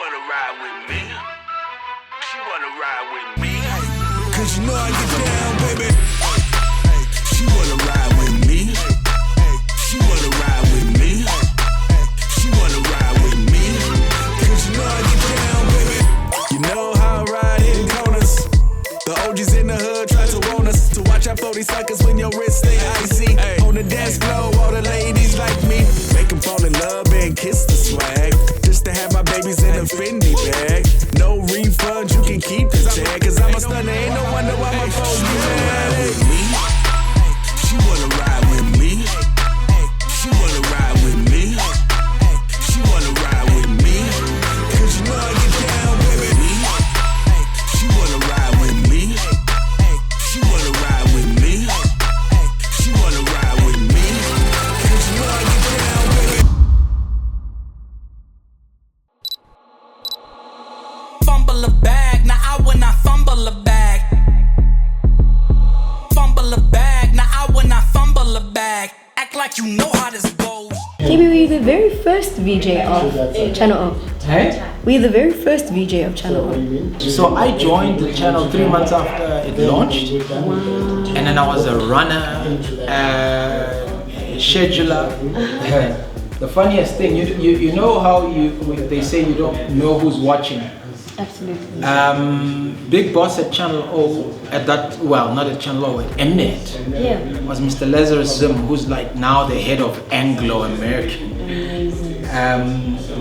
wanna ride with me. She wanna ride with me. Cause you know I get down, baby. She wanna ride with me. She wanna ride with me. She wanna ride with me. Cause you know I get down, baby. You know how I ride in corners. The OGs in the hood try to warn us to watch out for these suckers when your wrist stay icy. On the dance floor, all the ladies like me. Make them fall in love and kiss the swag. Just to have my babies in a Fendi bag. No refund, you can keep the tag. Cause I'm a stunner, ain't no wonder why my folks get mad at me. She wanna ride with me. She wanna ride with me. She wanna ride with me. Cause you know I get down, baby. She wanna ride with me. She wanna ride with me. She wanna ride with me. Cause you know I get down, baby. Fumble a bag, now I will not fumble a bag. Fumble a bag, now I will not fumble a bag. Act like you know how this goes. Maybe we're the very first VJ of Channel O. Hey? We're the very first VJ of Channel O. So I joined the channel 3 months after it launched. And then I was a runner, scheduler. The funniest thing, you know how they say you don't know who's watching. Absolutely. Big boss at Channel O, at that, well, not at Channel O, at Mnet, was Mr. Lazarus Zim, who's like now the head of Anglo-American.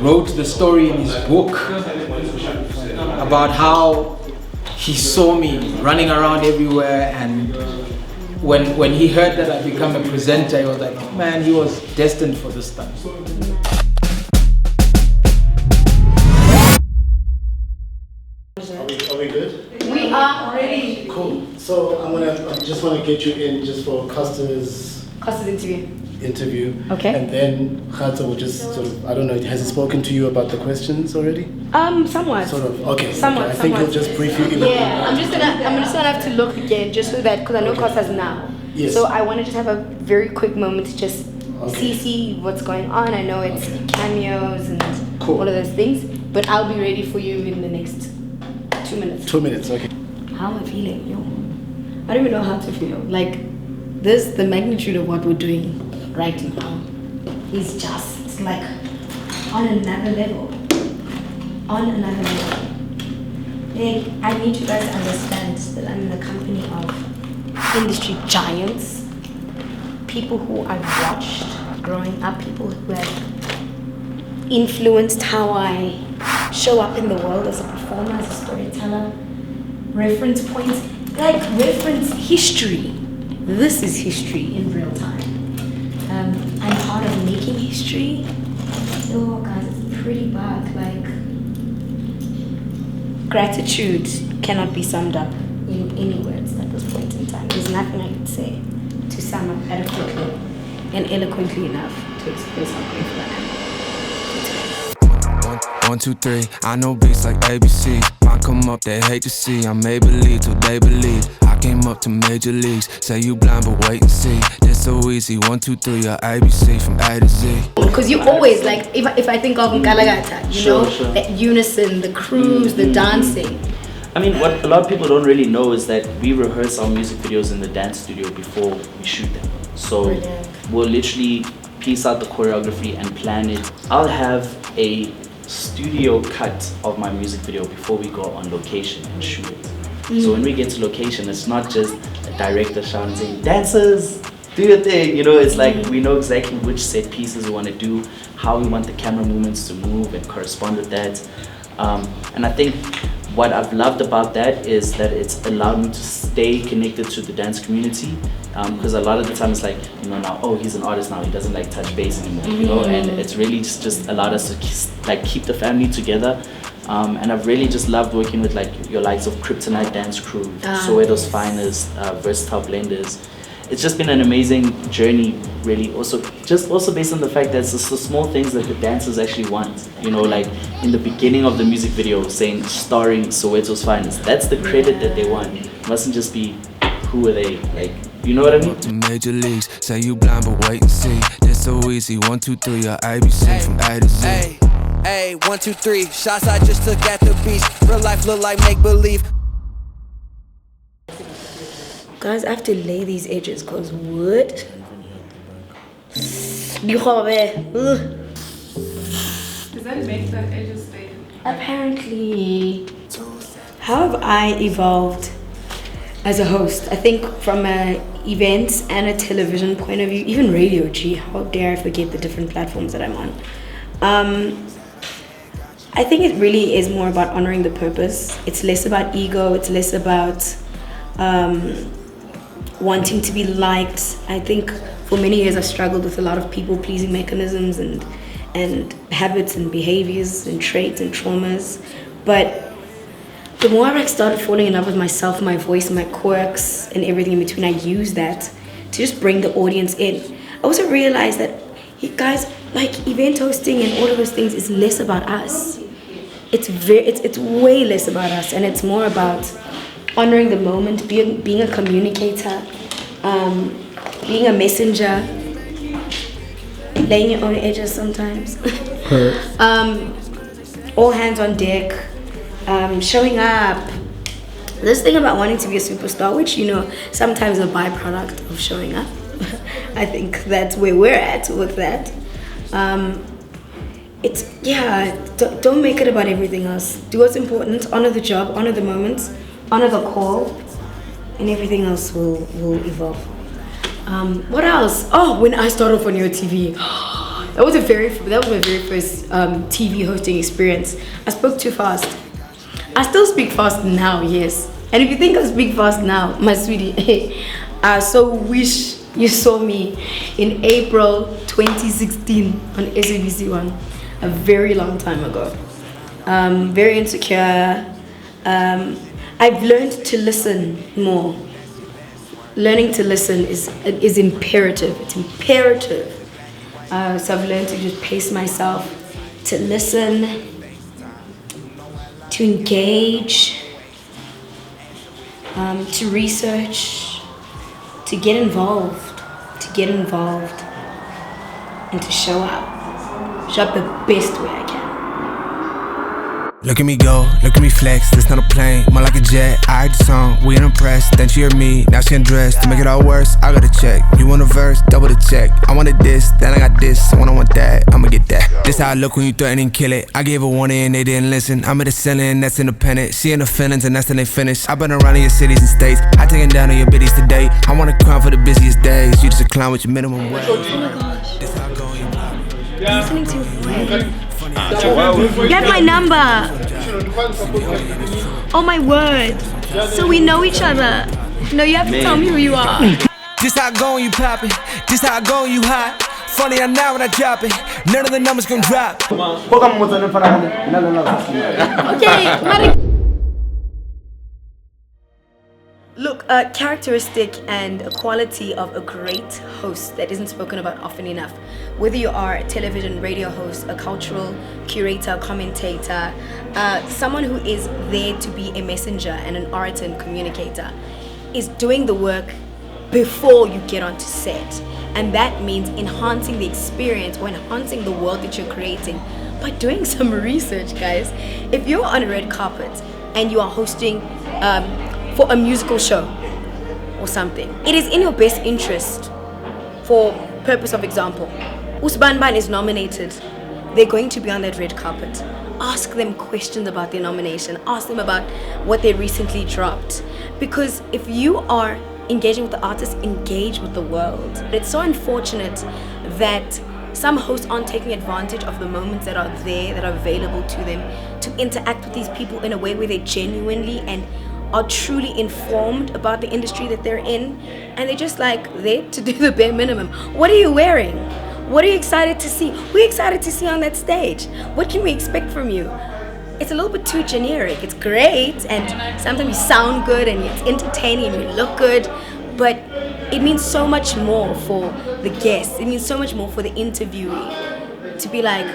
Wrote the story in his book about how he saw me running around everywhere, and when he heard that I'd become a presenter, he was like, man, he was destined for this stuff. Are we good? We are ready. Cool. So I just want to get you in just for Costa's interview. Okay. And then Khato will just sort of, I don't know, has he spoken to you about the questions already? Somewhat. Sort of. Okay. Somewhat. Okay. I think he'll just brief you. Yeah. I'm just gonna have to look again just so that, because I know Costa's now. Yes. So I want to just have a very quick moment to just see what's going on. I know it's cameos and all of those things, but I'll be ready for you in the next 2 minutes. 2 minutes. Okay. How am I feeling? Yo, I don't even know how to feel. Like, the magnitude of what we're doing right now is just, it's like on another level. On another level. Like, I need you guys to understand that I'm in the company of industry giants, people who I've watched growing up, people who have influenced how I show up in the world as a performer, as a storyteller. Reference points, like reference history. This is history in real time. I'm part of making history. Oh guys, it's pretty bad. Like, gratitude cannot be summed up in any words at this point in time. There's nothing I can say to sum up adequately and eloquently enough to express how grateful I am. 1, 2, 3, I know beats like ABC. I come up, they hate to see. I may believe till they believe. I came up to major leagues. Say you blind, but wait and see. It's so easy. 1, 2, 3, your ABC from A to Z. Because you always, like, if I think of Ngalagata, you know, that unison, the crews, the dancing. I mean, what a lot of people don't really know is that we rehearse our music videos in the dance studio before we shoot them. So we'll literally piece out the choreography and plan it. I'll have a studio cut of my music video before we go on location and shoot it. So when we get to location, it's not just a director shouting saying, dancers, do your thing, you know, it's like we know exactly which set pieces we want to do, how we want the camera movements to move and correspond with that. And I think what I've loved about that is that it's allowed me to stay connected to the dance community, because a lot of the time it's like, you know, now, oh, he's an artist now, he doesn't like touch bass anymore, you know, and it's really just allowed us to like keep the family together. And I've really just loved working with like your likes of Kryptonite Dance Crew, Soweto's Finest, Versatile Blenders. It's just been an amazing journey, really. Also based on the fact that it's the small things that the dancers actually want. You know, like in the beginning of the music video, saying starring Soweto's Finest. That's the credit that they want. It mustn't just be who are they, like, you know what I mean? To major leagues, say you blind, but wait and see. It's so easy. 1, 2, 3, your ABC from A to Z. Ayy, 1, 2, 3. Shots I just took at the beach. Real life look like make believe. Guys, I have to lay these edges because wood. Does that make that edges stay? Apparently, how have I evolved as a host? I think from a events and a television point of view, even radio, gee, how dare I forget the different platforms that I'm on. I think it really is more about honoring the purpose. It's less about ego, it's less about wanting to be liked. I think for many years I struggled with a lot of people-pleasing mechanisms and habits and behaviors and traits and traumas. But the more I started falling in love with myself, my voice, my quirks, and everything in between, I used that to just bring the audience in. I also realized that, guys, like event hosting and all of those things is less about us. It's way less about us, and it's more about honoring the moment, being a communicator, being a messenger, laying your own edges sometimes. All hands on deck. Showing up. This thing about wanting to be a superstar, which sometimes a byproduct of showing up. I think that's where we're at with that. Don't make it about everything else. Do what's important, honor the job, honor the moments, honor the call, and everything else will evolve. What else? Oh, when I started off on your TV. That was my very first TV hosting experience. I spoke too fast. I still speak fast now, yes. And if you think I speak fast now, my sweetie, I so wish you saw me in April 2016 on SABC1, a very long time ago. Very insecure. I've learned to listen more. Learning to listen is imperative. It's imperative. So I've learned to just pace myself, to listen, to engage, to research, to get involved, and to show up the best way I can. Look at me go, look at me flex, this not a plane, more like a jet. I heard the song, we ain't impressed, then she heard me, now she undressed. To make it all worse, I got a check. You want a verse, double the check. I wanted this, then I got this, so when I want that, I'ma get that. This how I look when you threaten and kill it. I gave a warning and they didn't listen. I'm at the ceiling, that's independent. She in the feelings and that's when they finish. I've been around in your cities and states, I taking down on your biddies today. I wanna crown for the busiest days, you just a clown with your minimum wage. Oh my gosh. This how I go, you Listening to your voice. Get my number. Oh my word. So we know each other. No, you have to tell me who you are. This how I go when you poppin', this how I go when you hot. Funny how now when I drop it, none of the numbers gon' drop. Okay, look, a characteristic and a quality of a great host that isn't spoken about often enough, whether you are a television, radio host, a cultural curator, commentator, someone who is there to be a messenger and an orator and communicator, is doing the work before you get onto set. And that means enhancing the experience or enhancing the world that you're creating by doing some research, guys. If you're on a red carpet and you are hosting for a musical show or something, it is in your best interest, for purpose of example, Usbanban is nominated, they're going to be on that red carpet. Ask them questions about their nomination, ask them about what they recently dropped, because if you are engaging with the artist, engage with the world. It's so unfortunate that some hosts aren't taking advantage of the moments that are there, that are available to them, to interact with these people in a way where they genuinely and are truly informed about the industry that they're in, and they're just like there to do the bare minimum. What are you wearing? What are you excited to see? Who are you excited to see on that stage? What can we expect from you? It's a little bit too generic. It's great, and sometimes you sound good and it's entertaining and you look good, but it means so much more for the guests. It means so much more for the interviewee to be like,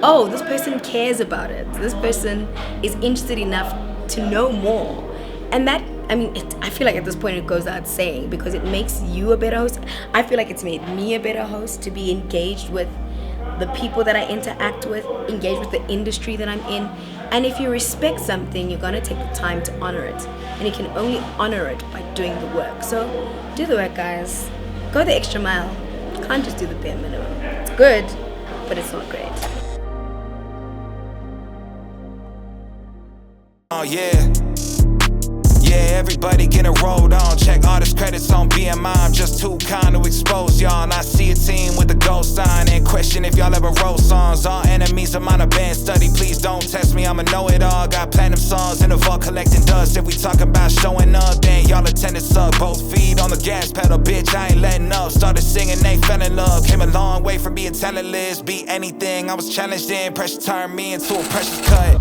oh, this person cares about it. This person is interested enough to know more. And that, I mean, I feel like at this point it goes without saying, because it makes you a better host. I feel like it's made me a better host to be engaged with the people that I interact with, engage with the industry that I'm in. And if you respect something, you're gonna take the time to honor it. And you can only honor it by doing the work. So do the work, guys. Go the extra mile. You can't just do the bare minimum. It's good, but it's not great. Oh yeah. Yeah, everybody getting rolled on. Check artist credits on BMI. I'm just too kind to expose y'all. And I see a team with the gold sign and question if y'all ever wrote songs. All enemies of mine are band study. Please don't test me, I'ma know it all. Got platinum songs in the vault collecting dust. If we talk about showing up, then y'all attended suck. Both feet on the gas pedal, bitch, I ain't letting up. Started singing, they fell in love. Came a long way from being talentless. Be anything, I was challenged in. Pressure turned me into a precious cut.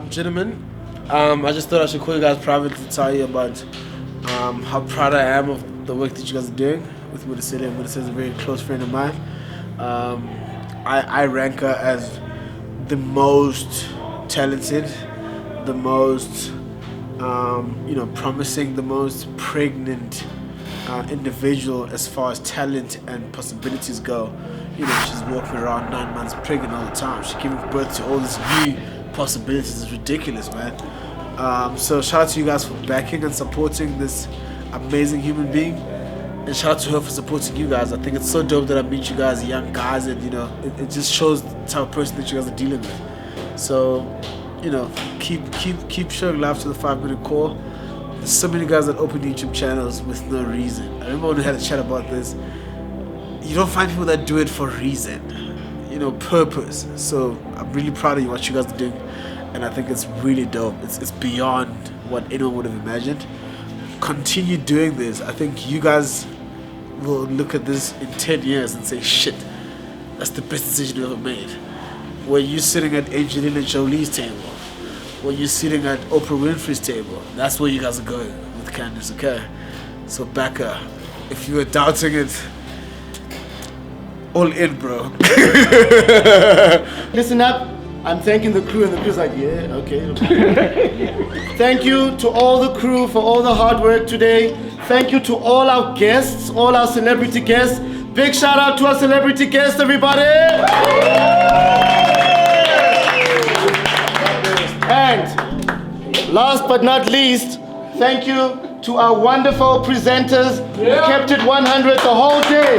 Gentlemen, I just thought I should call you guys privately to tell you about how proud I am of the work that you guys are doing with Mudasile. Mudasile is a very close friend of mine. I rank her as the most talented, the most promising, the most pregnant individual as far as talent and possibilities go. She's walking around 9 months pregnant all the time. She's giving birth to all these new possibilities. It's ridiculous, man. So shout out to you guys for backing and supporting this amazing human being, and shout out to her for supporting you guys. I think it's so dope that I meet you guys, young guys, and it just shows the type of person that you guys are dealing with. So keep showing love to the 5 Minute Core. There's so many guys that open YouTube channels with no reason. I remember when we had a chat about this. You don't find people that do it for a reason, purpose. So I'm really proud of what you guys are doing, and I think it's really dope. It's beyond what anyone would have imagined. Continue doing this. I think you guys will look at this in 10 years and say, shit, that's the best decision you ever made. Were you sitting at Angelina Jolie's table? Were you sitting at Oprah Winfrey's table? That's where you guys are going with Candace, okay? So back her. If you were doubting it, all in, bro. Listen up. I'm thanking the crew, and the crew's like, yeah, okay. Thank you to all the crew for all the hard work today. Thank you to all our guests, all our celebrity guests. Big shout out to our celebrity guests, everybody. And last but not least, thank you to our wonderful presenters who kept it 100 the whole day.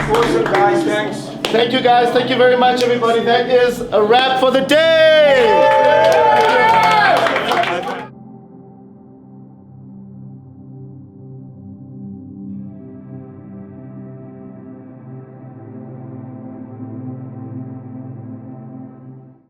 Awesome, guys, thanks. Thank you guys, thank you very much everybody. That is a wrap for the day.